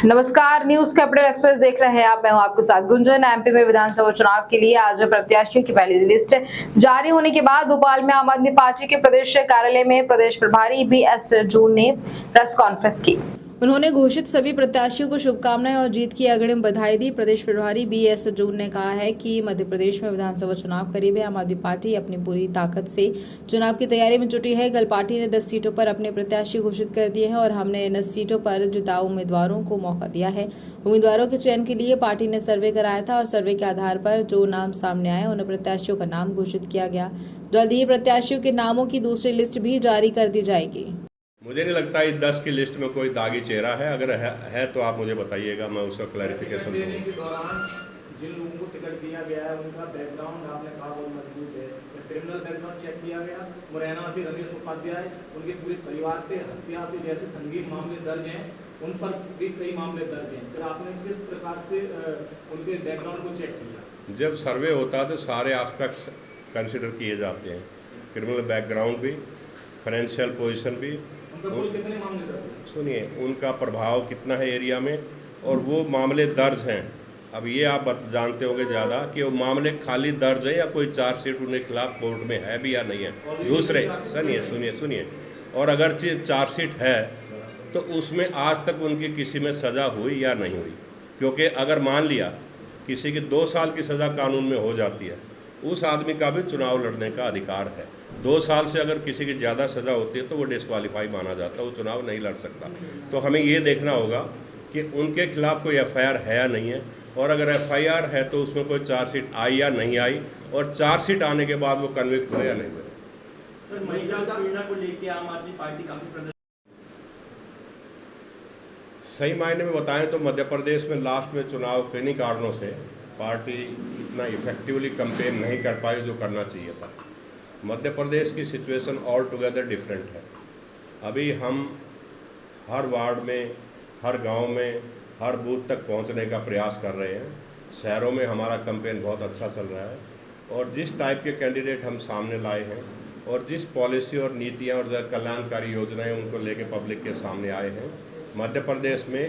नमस्कार, news capital express देख रहे हैं आप। मैं हूं आपके साथ गुंजन। एमपी में विधानसभा चुनाव के लिए आज प्रत्याशियों की पहली लिस्ट जारी होने के बाद भोपाल में आम आदमी पार्टी के प्रदेश कार्यालय में प्रदेश प्रभारी BS जून ने प्रेस कॉन्फ्रेंस की। उन्होंने घोषित सभी प्रत्याशियों को शुभकामनाएं और जीत की अग्रिम बधाई दी। प्रदेश प्रभारी BS जून ने कहा है कि मध्य प्रदेश में विधानसभा चुनाव करीब है। आम आदमी पार्टी अपनी पूरी ताकत से चुनाव की तैयारी में जुटी है। कल पार्टी ने 10 सीटों पर अपने प्रत्याशी घोषित कर दिए हैं और हमने इन सीटों पर जिताऊ उम्मीदवारों को मौका दिया है। उम्मीदवारों के चयन के लिए पार्टी ने सर्वे कराया था और सर्वे के आधार पर जो नाम सामने आए उन प्रत्याशियों का नाम घोषित किया गया। जल्द ही प्रत्याशियों के नामों की दूसरी लिस्ट भी जारी कर दी जाएगी। मुझे नहीं लगता इस 10 की लिस्ट में कोई दागी चेहरा है। अगर है तो आप मुझे बताइएगा, मैं उसका क्लैरिफिकेशन देने के दौरान जिन लोगों को टिकट दिया गया है उनका बैकग्राउंड आपने कहा बहुत मजबूत है। क्रिमिनल बैकग्राउंड चेक किया गया। मुरैना से रमेश उपाध्याय, उनके पूरे परिवार पे हत्या से जैसे संगीन मामले दर्ज हैं, उन पर भी कई मामले दर्ज हैं। फिर आपने किस प्रकार से उनके बैकग्राउंड को चेक किया? जब सर्वे होता है तो सारे एस्पेक्ट्स कंसिडर किए जाते हैं, क्रिमिनल बैकग्राउंड भी, फाइनेंशियल पोजीशन भी। कितने मामले दर्ज? सुनिए, उनका प्रभाव कितना है एरिया में और वो मामले दर्ज हैं। अब ये आप जानते होंगे ज़्यादा कि वो मामले खाली दर्ज है या कोई चार्जशीट उनके खिलाफ कोर्ट में है भी या नहीं है। दूसरे सुनिए, और अगर चार्जशीट है तो उसमें आज तक उनकी किसी में सज़ा हुई या नहीं हुई, क्योंकि अगर मान लिया किसी की 2 साल की सज़ा कानून में हो जाती है, उस आदमी का भी चुनाव लड़ने का अधिकार है। 2 साल से अगर किसी की ज़्यादा सज़ा होती है तो वो डिस्क्वालीफाई माना जाता है, वो चुनाव नहीं लड़ सकता। तो हमें ये देखना होगा कि उनके खिलाफ कोई FIR है या नहीं है, और अगर FIR है तो उसमें कोई चार्जशीट आई या नहीं आई, और चार्जशीट आने के बाद वो कन्विक्ट हुए या नहीं हुए। सर, महिला पीड़ना को लेकर आम आदमी पार्टी काफी प्रदर्शन, सही मायने में बताएं तो मध्य प्रदेश में लास्ट में चुनाव किन्हीं कारणों से पार्टी इतना इफेक्टिवली कैंपेन नहीं कर पाई जो करना चाहिए था। मध्य प्रदेश की सिचुएशन ऑल टुगेदर डिफरेंट है। अभी हम हर वार्ड में, हर गांव में, हर बूथ तक पहुंचने का प्रयास कर रहे हैं। शहरों में हमारा कैंपेन बहुत अच्छा चल रहा है, और जिस टाइप के कैंडिडेट हम सामने लाए हैं और जिस पॉलिसी और नीतियां और कल्याणकारी योजनाएं उनको लेके पब्लिक के सामने आए हैं, मध्य प्रदेश में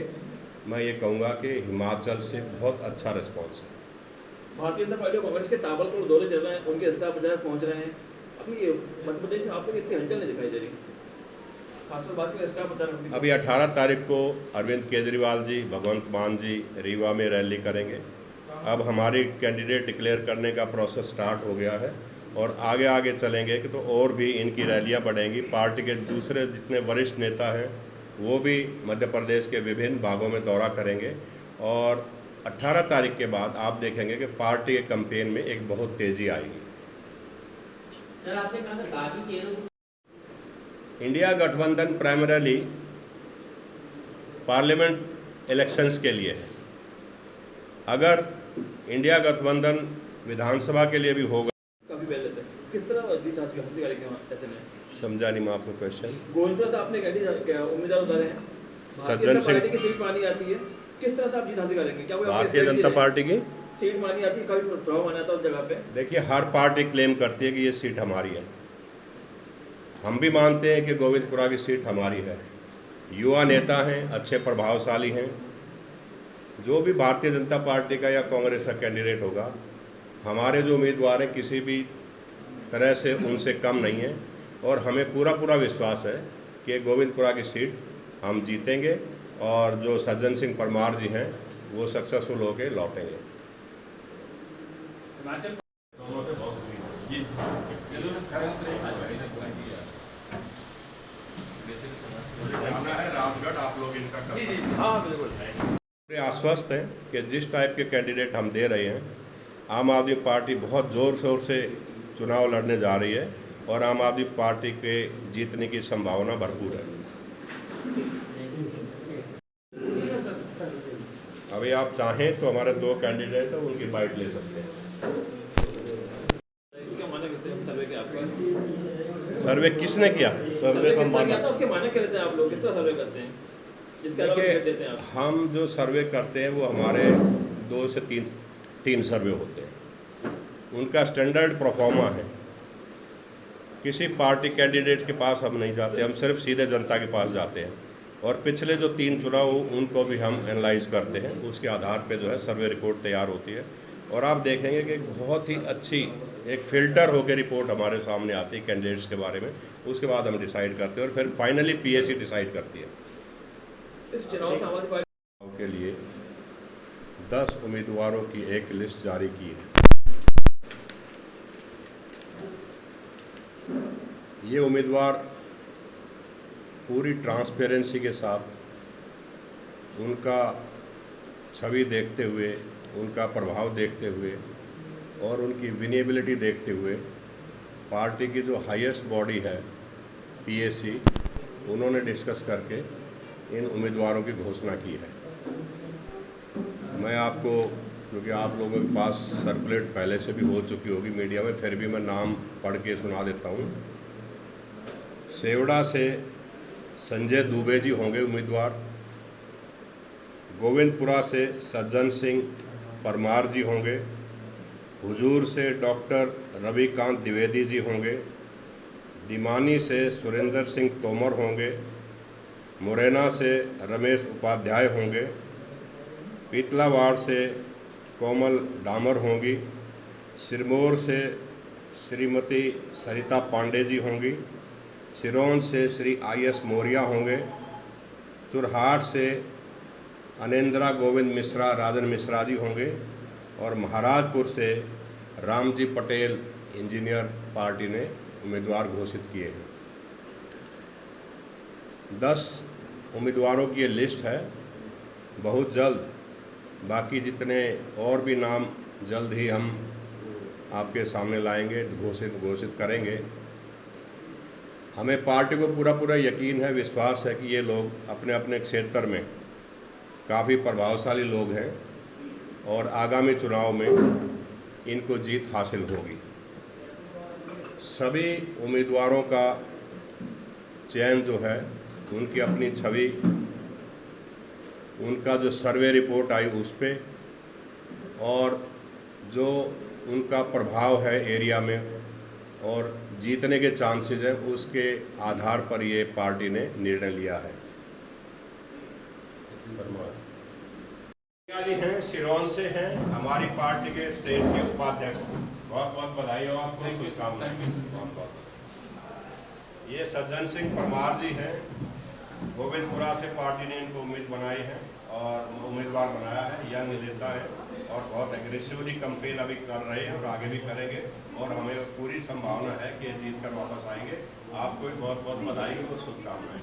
मैं ये कहूँगा कि हिमाचल से बहुत अच्छा रिस्पॉन्स है। भारतीय जनता पार्टी और कांग्रेस के ताबड़तोड़ दौरे चल रहे हैं, उनके स्टाफ विधायक पहुंच रहे हैं। अभी मध्य प्रदेश में आपको इतनी हलचल नहीं दिखाई दे रही, खासतौर बात के स्टाफ विधायक। अभी 18 तारीख को अरविंद केजरीवाल जी, भगवंत मान जी रीवा में रैली करेंगे। अब हमारी कैंडिडेट डिक्लेयर करने का प्रोसेस स्टार्ट हो गया है, और आगे आगे चलेंगे कि तो और भी इनकी रैलियां बढ़ेंगी। पार्टी के दूसरे जितने वरिष्ठ नेता हैं वो भी मध्य प्रदेश के विभिन्न भागों में दौरा करेंगे, और 18 तारीख के बाद आप देखेंगे कि पार्टी के कैंपेन में एक बहुत तेजी आएगी। सर आपने कहा था दागी चेहरों को, इंडिया गठबंधन प्राइमरीली पार्लियामेंट इलेक्शंस के लिए है। अगर इंडिया गठबंधन विधानसभा के लिए भी होगा, काफी पहले तक किस तरह जीत हासिल करेंगे ऐसे में? समझा नहीं मैं आपको क्वेश्चन। गोविंदपुरा से आपने उम्मीदवार उतारे हैं, सज्जन सिंह की सीट मानी जाती है, किस तरह से आप जीत हासिल करेंगे? क्या भारतीय जनता पार्टी की सीट मानी जाती है, कभी प्रभाव माना था उस जगह पे? देखिए, हर पार्टी क्लेम करती है कि ये सीट हमारी है। हम भी मानते हैं कि गोविंदपुरा की सीट हमारी है। युवा नेता हैं, अच्छे प्रभावशाली हैं। जो भी भारतीय जनता पार्टी का या कांग्रेस का कैंडिडेट होगा, हमारे जो उम्मीदवार हैं किसी भी तरह से उनसे कम नहीं है, और हमें पूरा विश्वास है कि गोविंदपुरा की सीट हम जीतेंगे, और जो सज्जन सिंह परमार जी हैं वो सक्सेसफुल होकर लौटेंगे। राजगढ़ आप लोग इनका आश्वस्त हैं कि जिस टाइप के कैंडिडेट हम दे रहे हैं, आम आदमी पार्टी बहुत ज़ोर शोर से चुनाव लड़ने जा रही है, और आम आदमी पार्टी के जीतने की संभावना भरपूर है। अभी आप चाहें तो हमारे 2 कैंडिडेट हैं, उनकी बाइट ले सकते हैं। क्या माने करते हैं सर्वे के आपका? सर्वे किसने किया? सर्वे का माना उसके माने क्या लेते हैं आप लोग? किस तरह सर्वे करते हैं? देखिए, हम जो सर्वे करते हैं वो हमारे 2 से 3 सर्वे होते हैं। उनका स्टैंडर्ड प्रोफार्मा है। किसी पार्टी कैंडिडेट के पास हम नहीं जाते, हम सिर्फ सीधे जनता के पास जाते हैं। और पिछले जो 3 चुनाव उनको भी हम एनालाइज करते हैं, उसके आधार पे जो है सर्वे रिपोर्ट तैयार होती है और आप देखेंगे कि बहुत ही अच्छी एक फ़िल्टर होकर रिपोर्ट हमारे सामने आती है कैंडिडेट्स के बारे में। उसके बाद हम डिसाइड करते हैं और फिर फाइनली पीएससी डिसाइड करती है। इस चुनाव से समाजवादी पार्टी के लिए 10 उम्मीदवारों की एक लिस्ट जारी की है। ये उम्मीदवार पूरी ट्रांसपेरेंसी के साथ उनका छवि देखते हुए, उनका प्रभाव देखते हुए और उनकी विनेबिलिटी देखते हुए पार्टी की जो हाईएस्ट बॉडी है पीएससी, उन्होंने डिस्कस करके इन उम्मीदवारों की घोषणा की है। मैं आपको, क्योंकि आप लोगों के पास सर्कुलेट पहले से भी हो चुकी होगी मीडिया में, फिर भी मैं नाम पढ़ के सुना देता हूँ। सेवड़ा से संजय दुबे जी होंगे उम्मीदवार। गोविंदपुरा से सज्जन सिंह परमार जी होंगे। हुजूर से डॉक्टर रविकांत द्विवेदी जी होंगे। दिमानी से सुरेंद्र सिंह तोमर होंगे। मुरैना से रमेश उपाध्याय होंगे। पीतलावाड़ से कोमल डामर होंगी। सिरमौर से श्रीमती सरिता पांडे जी होंगी। सिरोंज से श्री आई.एस. मौर्य होंगे। चुरहाट से अनेंद्रा गोविंद मिश्रा राजन मिश्रा जी होंगे और महाराजपुर से रामजी पटेल इंजीनियर पार्टी ने उम्मीदवार घोषित किए हैं। 10 उम्मीदवारों की ये लिस्ट है। बहुत जल्द बाकी जितने और भी नाम जल्द ही हम आपके सामने लाएंगे, घोषित करेंगे। हमें पार्टी को पूरा यकीन है, विश्वास है कि ये लोग अपने अपने क्षेत्र में काफ़ी प्रभावशाली लोग हैं और आगामी चुनाव में इनको जीत हासिल होगी। सभी उम्मीदवारों का चयन जो है, उनकी अपनी छवि, उनका जो सर्वे रिपोर्ट आई उस पे और जो उनका प्रभाव है एरिया में और जीतने के चांसेस हैं, उसके आधार पर ये पार्टी ने निर्णय लिया है। जी हैं, सिरोन से हैं, हमारी पार्टी के स्टेट के उपाध्यक्ष। बहुत बहुत बधाई हो आपको, शुभकामनाएं। ये सज्जन सिंह परमार जी हैं, गोविंदपुरा से पार्टी ने इनको उम्मीदवार बनाया है। यंग नेता है और बहुत एग्रेसिवली कैंपेन अभी कर रहे हैं और आगे भी करेंगे और हमें पूरी संभावना है कि जीत कर वापस आएंगे। आपको भी बहुत बहुत बधाई और शुभकामनाएं।